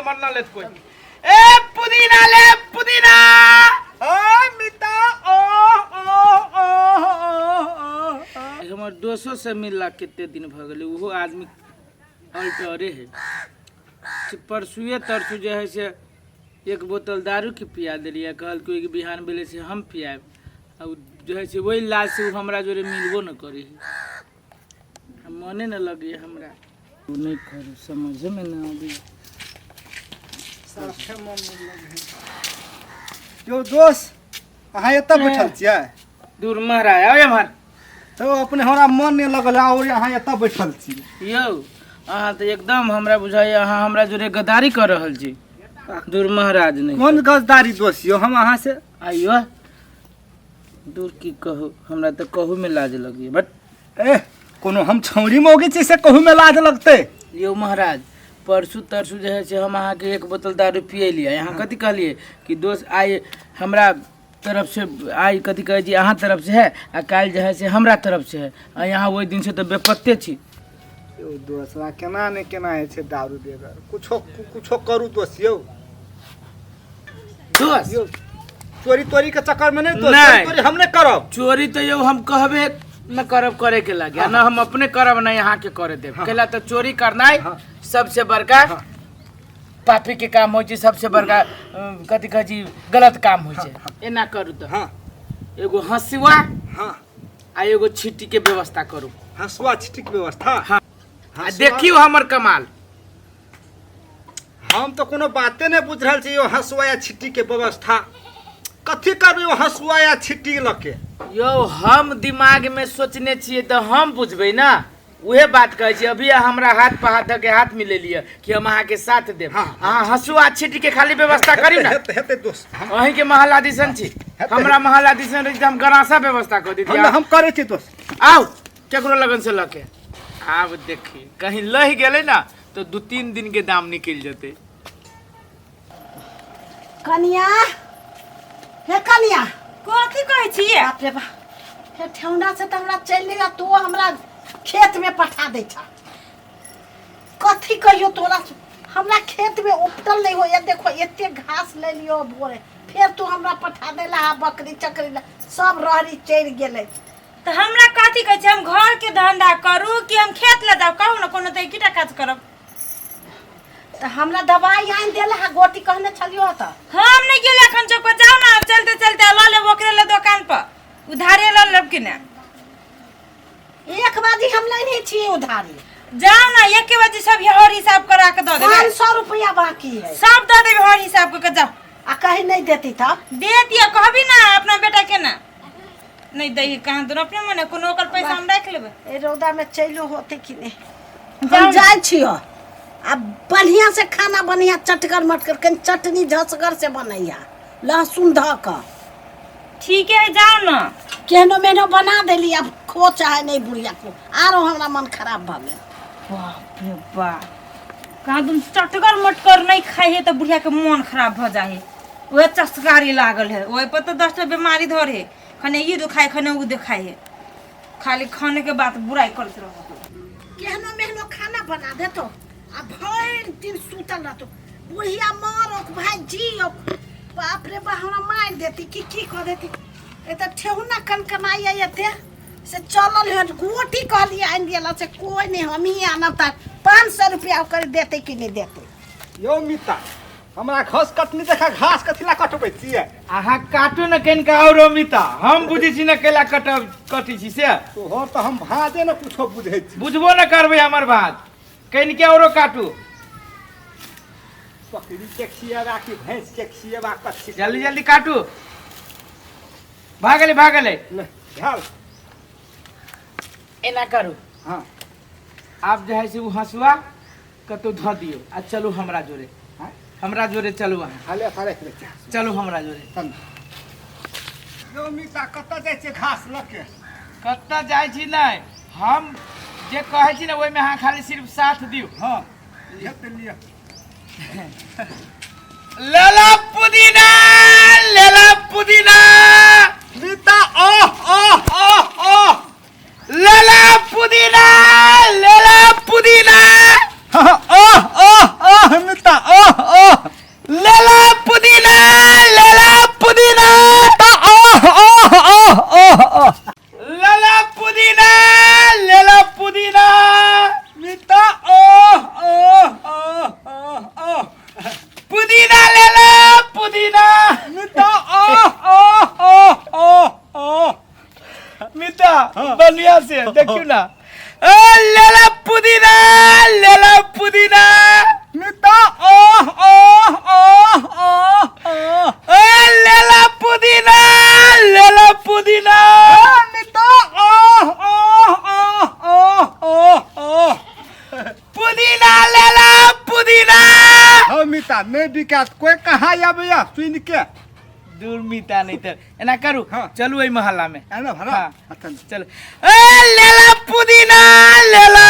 मरना लेत कोई ए पुदीना ले पुदीना ओ मिता ओ हमर दोस्तों से मिलला कितने दिन भ गेलै वो आदमी अल्टरे है परसुए तरसु जो है से एक बोतल दारू की पिया दिलिए कहल कोई बिहान बेले से हम पियाब और जो है से वही लाज से हमरा जोरे मिलबो न करी मने न लगे हमरा नहीं करू समझ में न आबी साफे मन लगे यो दोस्त अहाँ एतऽ बैठल छियै दूर महाराज आवे मार तो अपने हमरा मन नहीं लगल और अहाँ एतऽ बैठल छियै यो अहाँ तो एकदम हमरा बुझाई अहाँ हमरा जोरे गद्दारी कर रहल छी दूर महाराज नहीं कोन गद्दारी दोस्त यो हम अहाँ से आइयो दूर की कहो हमरा तो कहू में लाज लगी बट ए कोनो हम छौरी मौगी छी से कहू में लाज लगते यो महाराज परसू तरसू जो है से हम अहाँ के एक बोतल दारू पिए लिया यहाँ कथी कहलिए कि दोस्त आए हमरा तरफ से आई कथी कहे जी अहाँ तरफ से है आ काल जो है से हमरा तरफ से है आ यहाँ वही दिन से तो बेपत्ते छी यो दोस्त वा केना ने केना है छे दारू देगर कुछो कुछो करू दोस्त यो दोस्त यो चोरी तोरी के चक्कर में नहीं दोस्त नहीं। चोरी हम नहीं करब चोरी तो यो हम कहबे न करब करे के लगे हाँ। न हम अपने करब न यहाँ के करे देब हाँ। केला तो चोरी करना हाँ। सबसे बड़का हाँ। पापी के काम हो सबसे बड़का कथी कह जी गलत काम हो एना करू तो हां एगो हंसुआ हां आ एगो छिट्टी के व्यवस्था करू हंसुआ छिट्टी के व्यवस्था हाँ। आ देखियो हमर कमाल हम तो कोनो बाते नहीं बुझ रहल छी यो हंसुआ या छिट्टी के व्यवस्था कथी करबो हंसुआ या छिट्टी लके यो हम दिमाग में सोचने छिए तो हम बुझबे ना उहे बात कहे छी अभी हमरा हाथ पे हाथ के हाथ मिले लिए कि हम अहाँ के साथ देब हाँ। अहाँ हंसुआ छिट्टी के खाली व्यवस्था करी ना हेते दोस्त अहीं के महला दिसन छी हमरा महला दिसन रही हम गरासा व्यवस्था कर दी हम करे छी दोस्त आओ केकरो लगन से लके आब देखी कहीं लह गेले ना तो 2-3 दिन के दाम निकल जते कनिया हे कनिया कथी कहै छियै बाप रे बा हे ठेहुना से त हमरा चल लेगा तो हमरा खेत में पठा दे छा कथी कहियो तोरा हमरा खेत में उपटल नहीं हो ये देखो एते घास ले लियो भोरे फिर तू हमरा पठा देला बकरी चकरी ला सब रहरी चढ़ गेले तो हमरा कथी कहै छै हम घर के धंधा करू कि हम खेत ले जाऊ कहू ना कोनो त कीटा काज करब तो हमरा दवाई आन देला हा गोटी कहने छलियो त हम नहीं गेले एखन चौक पर जाऊ ना चलते चलते ल ले ओकरे ले दुकान पर उधारे ल लेब कि ना एक बाजी हम लेने छी उधारी जाऊ ना एक के बजे सब हर हिसाब करा के दे देबे 500 रुपया बाकी है सब दे देबे हर हिसाब के जाऊ आ कहीं नहीं देती था दे दिया कहबी ना अपना बेटा के ना नहीं दही कहां तो अपने मने कोनो ओकर पैसा हम रख लेबे ए रौदा में चलो होते कि नहीं हम जाय छियो अब बढ़िया से खाना बढ़िया चटकर मटकर के चटनी झसगर से बनैया लहसुन ध क ठीक है जाओ ना केनो मेनो बना देली अब खो चाहे नहीं बुढ़िया को आरो हमरा मन खराब भ गेल बाप रे बाप कहाँ तुम चटकर मटकर नहीं खाई है तो बुढ़िया के मन खराब हो जाए वह चस्कारी लागल है वही पर तो 10 बीमारी धर है खने ये दुखाए खने वो दुखाए है खाली खाने के बाद बुराई करते रहो केनो मेनो खाना बना दे तो अब भर दिन सुतल रहतो बुढ़िया मारो भाई जियो बाप रे बा हमरा मार देती की कर देती ए त ठेहुना कनकनाई आते से चलल है गोटी कहली आन दिला से कोई नहीं हम ही आनब त 500 रुपया कर देते कि नहीं देते यो मिता हमरा घास कटनी देखा घास कथिला कटबै छियै अहाँ काटू न कन का और अमिता हम बुझी छी न केला कटी छी से तो हो तो हम भाजे न कुछो बुझै छी बुझबो न करबे हमर बात कन के औरो काटू बकरी के खियावा की भैंस के खियावा कथि जल्दी जल्दी काटू भागले ले ढाल एना करू हां आप जो है से वो हंसुआ कतो ध दियो आ चलो हमरा जोरे हां हमरा जोरे चलू अहाँ हाले फारे के चलो हमरा जोरे चल यो मिता कत जाय छै घास लके कत्ता जाय छी नहीं हम जे कहे छी ना ओइ में अहाँ खाली सिर्फ साथ दियो हां ये त लिया लेला पुदीना मिता ओ लेला पुदीना मिता ओ मिता हाँ। बढ़िया से देखियो ना लेला पुदीना मिता ओह ओह ओह ओह ओह लेला पुदीना मिता ओह ओह ओह ओह ओह ओह पुदीना लेला पुदीना हो मिता नहीं बिकात कोई कहाँ आबैया सुन के दूर मिता नहीं तो एना करू हाँ। चलू एहि मोहल्ला में है ना भरा हाँ। अच्छा चलो लेला पुदीना लेला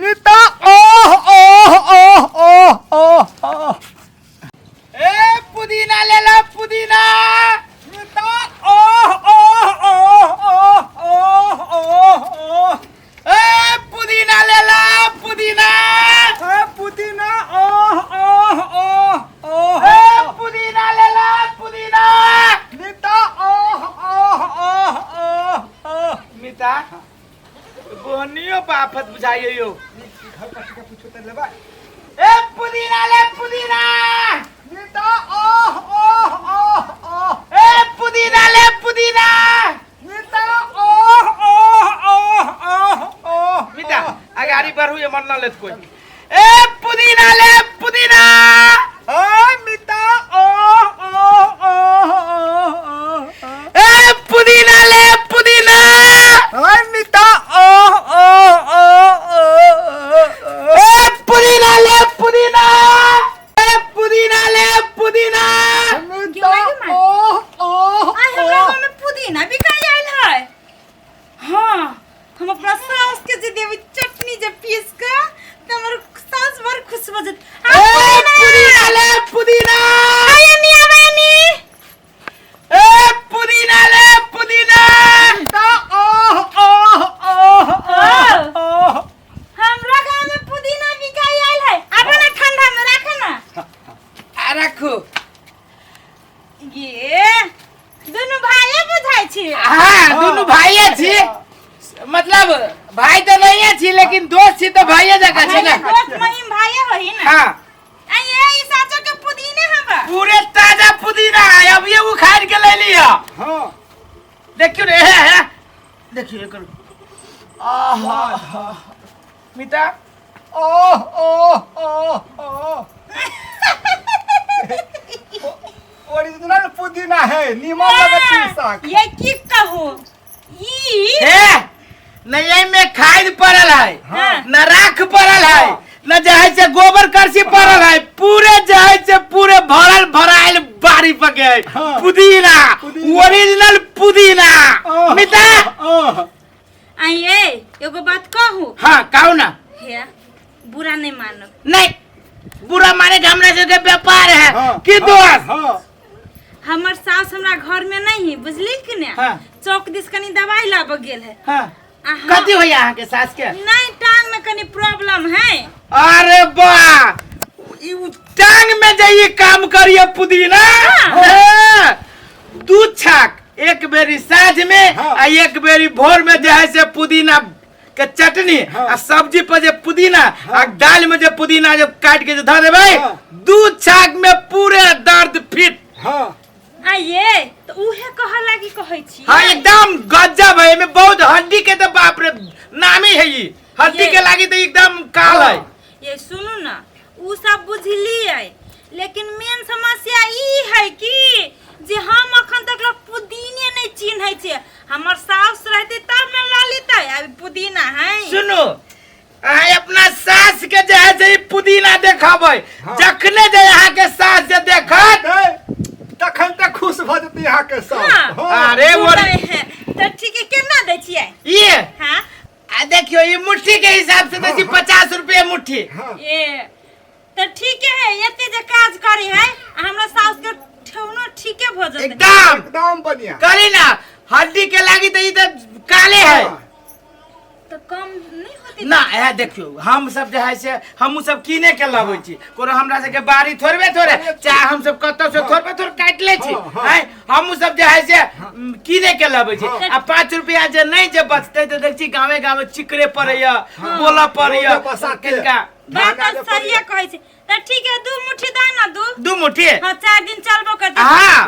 मिता ओह ओह ओह ओह ओह ओह पुदीना लेला पुदीना मिता ओह ओह ओह ओह ओह ओह ओह पुदीना लेला पुदीना पुदीना ओह ओह ओह ओह पुदीना लेला पुदीना मिता ओह ओह ओह ओह ओह मिता बोनियो बाफत बुझाइयो यो घर पर के पूछो त लेबा पुदीना ले पुदीना मिता ओह ओह ओह ओह पुदीना ले पुदीना मिता ओह ओह ओह ओह ओह मिता अगाड़ी बढ़ू ये मरना लेत कोई पुदीना ले पुदीना मिता ओह ओह ओह ओह पुदीना ले पुदीना मिता ओह ओह ओह पुदीना ले पुदीना पुदीना ले पुदीना मिता ओह ओह आई हमरा गांव में पुदीना बिकाई आइल है। हाँ हम अपना सास के जे देवी चटनी जे पीस के त हमर सास भर खुश हो जत पुदीना ले पुदीना आयनी आवेनी पुदीना ले पुदीना मिता ओह ओह ओह ओह हमरा गांव में पुदीना बिकाई आइल है। आबे ना ठंडा में रखे ना रखो ये दोनों भाई बुझाई छी। हाँ दोनों भाइये छी मतलब भाई तो नहीं है छी लेकिन दोस्त छी तो भाइये जगह छी ना दोस्त महिम भाई होई ना। हाँ आ ये साचो के पुदीने हवा पूरे ताजा पुदीना है अब ये उखाड़ के ले लिया हां देखियो रे है देखियो ये करो मिता ओह ओह ओह ओह ओरिजिनल पुदीना है नीमन लगती साग ये की कहू ई है न ये में खाद पड़ल है हाँ। न राख पड़ल है न जहे से गोबर करसी पड़ल है पूरे जहे से पूरे भरल भराइल बाड़ी पके है हाँ। पुदीना पुदीना। ओरिजिनल पुदीना ओह, मिता ओह आ ये एगो बात कहू हाँ कहू ना है बुरा नहीं मानो नहीं बुरा माने के हमरा के व्यापार है हाँ, कि दोस्त हां हमर सास हमरा घर में नहीं बुझली कि ने हाँ। चौक दिस कनी दवाई लाब गेल है हाँ आ हाँ, कथी होया अहाँ के सास के नहीं टांग में कनी प्रॉब्लम है। अरे वाह ई टांग में जाइए काम करिए पुदीना हाँ। दूध छाक एक बेरी साँझ में हाँ। आ एक बेरी भोर में जे है से पुदीना के चटनी हाँ। आ सब्जी पर जे पुदीना आ दाल में जे पुदीना जब काट के जे धर देबै हाँ। दूध छाक में पूरे दर्द फिट हां आ ये तो उहे कहला की कहै छी हाँ एकदम गजब है में बहुत हड्डी के तो बाप रे नामी है ये हड्डी ये- के लागी तो एकदम काल है ये सुनू ना उ सब बुझलिए लेकिन मेन समस्या ई है कि जे हम अखन तक पुदीने नहीं चिन्है छियै। हमर सास रहते तब न ला लेतै अभी पुदीना है। सुनो अहाँ अपना सास के जे है से ई पुदीना देखाबै हाँ। जखने जे अहाँ के सास जे देखत तखन तक खुश भ जेती यहाँ के साथ हाँ। अरे वो तो ठीक है केना दै छियै ये हाँ आ देखियो ये मुट्ठी के हिसाब से देसी 50 रुपए मुट्ठी ये तो ठीक है एते जे काज करी है हमरा सास के ठेवनो ठीके भ जतै एकदम एकदम बढ़िया करी ना हड्डी के लागी तो ई तो काले है तो कम नहीं होती ना है देखियो हम सब जे है से हम सब कीने के लाबै छी कोनो हमरा से के बारी थोड़बे थोड़े चाहे हम सब कतौ से थोड़बे थोड़ काट ले छी हाँ, हाँ। हैं हम सब जे है से कीने के लाबै छी आ 5 रुपया जे नहीं जे बचते तो देख छी गावे गावे चिकरे पड़ैया बोला पड़ैया रोडे पर साथे। किनका बात तो सही कहै छी तो ठीक है 2 मुट्ठी दाना दू दू मुट्ठी हां 4 दिन चलबो करते हाँ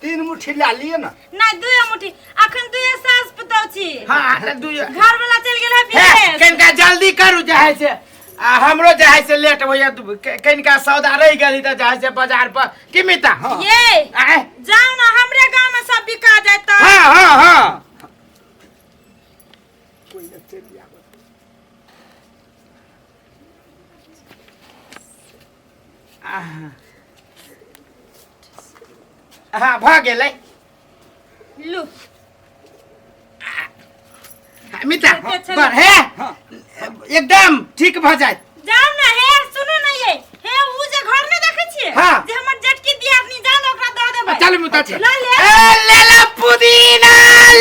3 मुट्ठी ला लिए ना। नहीं दुए मुट्ठी अखन दुए सास पताव छी। हां दू घर वाला चल गेल है विदेश। कनिका जल्दी करू जाय से हमरो जाय से लेट होया कनिका सौदा रह गेली त जाय से बाजार पर किमिता। ये जाओ ना हमरे गांव में सब बिका जाए त। हां कोई न चली आवे। हाँ भ गेलै लू मिता बर है एकदम ठीक भ जाए। जाओ ना हे सुनो ना ये हे उ जे घर में देखे छिए हाँ। जे हमर जेठकी दियादनी जान ओकरा द देबै। चल मुता छे ला ले। ले ला पुदीना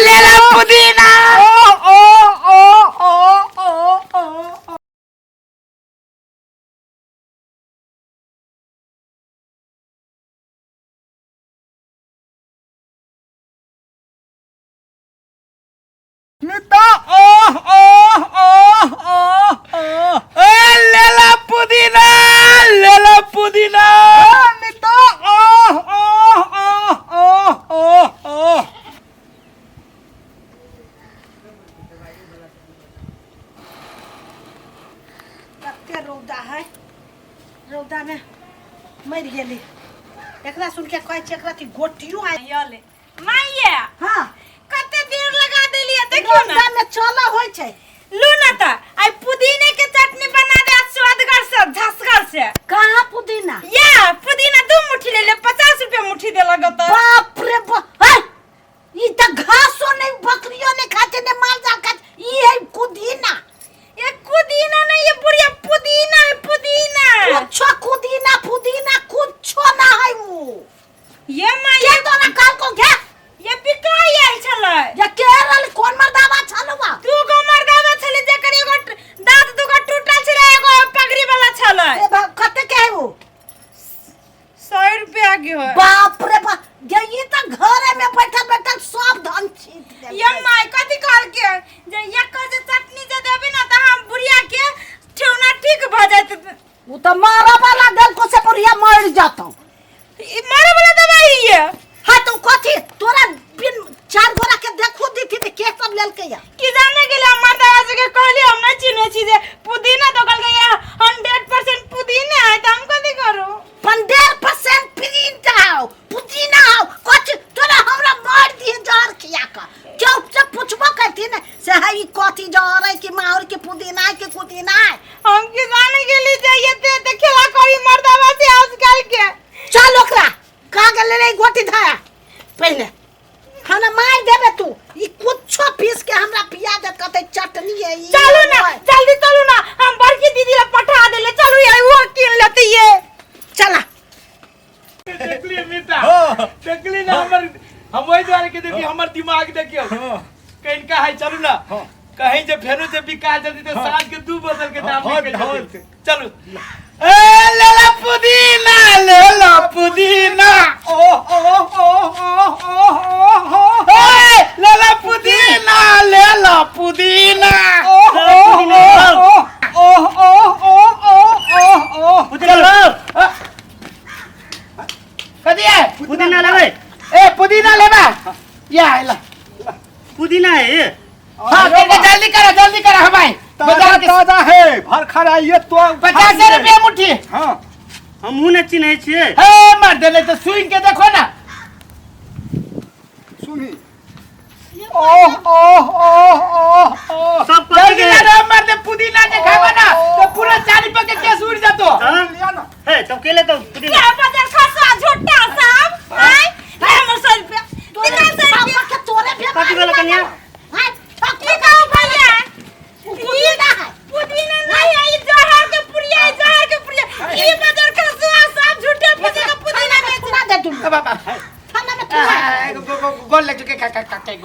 ले ला पुदीना। मिता ले ला पुदीना ले ला पुदीना। मिता कते रौदा है रौदा में मर गेली एकरा सुन के कहै छै एकरा की गोटियो आइ यले माइये हां कते देर लगा देलिए देखियो ना रौदा में चला होय छै। लू ना त आई पुदीने के चटनी बना दे स्वादगर से झसगर से। कहां पुदीना या पुदीना 2 मुट्ठी ले ले 50 रुपया मुट्ठी दे लगत। बाप रे बाप है ई त घासो नहीं बकरियों ने खाते ने माल जा खा ई है पुदीना। ये पुदीना नहीं ये बुढ़िया पुदीना है पुदीना। कुछ पुदीना पुदीना कुछ ना है वो ये माई ये तो ना काल को घे ये बिकाई आइल छले। ये केरल कोन मर्दावा छलवा 2 गो मर्दावा छले जेकर एगो दांत 2 गो टूटल छले एगो पगड़ी वाला छले। ए कते के है वो 100 रुपया के हो। बाप रे बाप ये त घरे में बैठल बैठल सब धन छीट दे। ये माई कथि कहल के जे एक जे चटनी जे देबे ना त हम बुढ़िया के ठेवना ठीक भ जात। वो तो मारा वाला दिल को से परिया मर जाता। ई मारे वाला दवाई है। हां तो कथि तोरा बिन 4 गोरा के देखो दी थी के सब लेल के या की जाने के लिए मर्दावा से के कहली हम नहीं चिन्हे छी जे पुदीना तो कल गया 100% पुदीना है त हम कथि करू। 100% प्रिंट आओ पुदीना आओ कुछ तोरा हमरा मार दिए जार किया का क्यों से पूछबो करती न से है ई कथि जार है कि मार के पुदीना है कि पुदीना है। हम की जाने के लिए जाइए ते खेला करी मर्दावा से आजकल के। चल ओकरा कागज ले ले गोटी धाया पहले खाना मार देबे तू ई कुछो पीस के हमरा पिया दे कते चटनी है ई। चलो ना जल्दी चलो ना हम बड़की दीदी ला पठा देले चलो यार वो किन लेती है। चला देखली मिता देखली ना हम वही द्वारे के देखी हमर दिमाग देखियो कनिका है चलू ना कहीं जे फेरो जे बिका जदी तो साल के 2 बोतल के दाम के चलो ले ला पुदीना ले ला पुदीना। ले ला पुदीना ले ला पुदीना। कदी है पुदीना लेबै ए पुदीना लेबा या आइला पुदीना है। हां जल्दी करा हमाई बाजार के ताजा है भर खरा ये तो 50 रुपया मुट्ठी। हां हम मुंह न चिन्है छियै। हे मार देले तो सुई के देखो ना सुनी सब पक जल्दी गए। ना मार दे पुदीना जे खाबा ना तो पूरा 4 रुपया के केस उड़ जातो। हाँ? लिया ना है तो केले तो पुदीना क्या बाजार खसा झूठा साहब हाय हमर 100 रुपया निकाल 100 रुपया के तोरे भी कथी वाला कन्या हां ये कहो भैया पुदीना है पुदीना नहीं है ये जहर के पुड़िया ये बाजार खसा साहब झूठे पुदीना पुदीना पुदीना दे तू बाबा खाना में तू गोल लग के का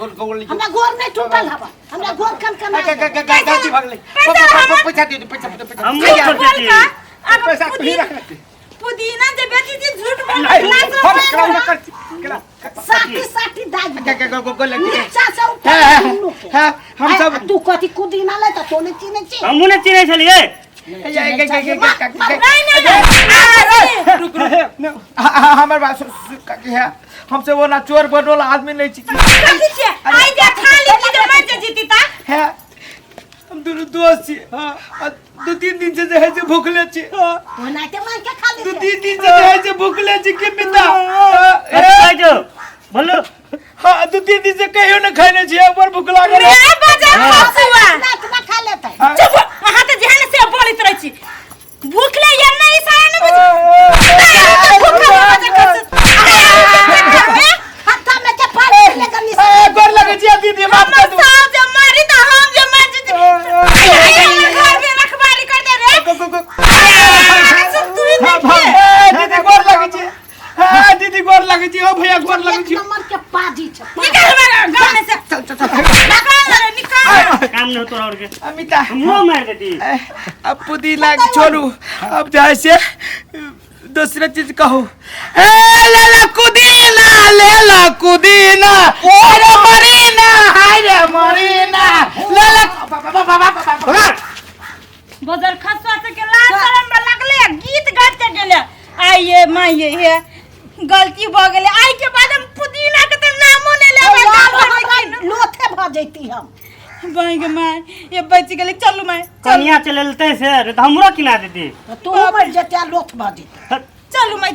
गोल हमरा गोर नहीं टूटल हवा हमरा गोर कन गलती भगले पैसा दे पैसा हम मुंह पर छियै। पैसा नहीं रखना पुदीना जे बेची थी झूठ बोल भर खरा न कर साटी दाई गोल लग के नीचा से उठा हां हम सब तू कथि पुदीना ले त तोने चिने छी हम मुंह न चिन्है छलियै। हमारे बात काकी है हमसे वो ना चोर बनोला आदमी नहीं चाहिए है हम दोनों दोस्त छी हां 2-3 दिन से जो है भूखले छी ओनाते मार के खा ले 2-3 दिन से जो है भूखले छी के पिता जो बोलो हां 2-3 दिन से कहियो न खाने छी ऊपर भूख लागल है ना खा लेता है चुप वहां तो ध्यान से बोलित रह छी भूखले या नहीं साया न हाथ में के फाड़ ले गली से गोर लगे छी दीदी माफ कर दो जब मारी तो हम जब घर में रखवाली कर दे रे दीदी गोर लगे छी हां दीदी गोर लगे छी ओ भैया गोर लगे छी नंबर के पाजी छ निकल हमारा गांव में से चल निकाल काम नहीं होता और के अमिता मुंह मार देती अब पुदीना छोड़ू अब जैसे दूसरा चीज कहो ले ला कुदीना अरे मरीना हाय रे मरीना ले ला बदर खसवा से के लाज शरम में लगले गीत गात के गेले आइए माइए हे गलती भ गेले आई के बाद हम पुदीना के तो नामो नहीं लेबे लोथे भ जैती हम भाई के माय ये बच गेले चलू माय कनिया चले लेते से हमरो किना देती तू मर जतिया लोथ भ जैती चलू माय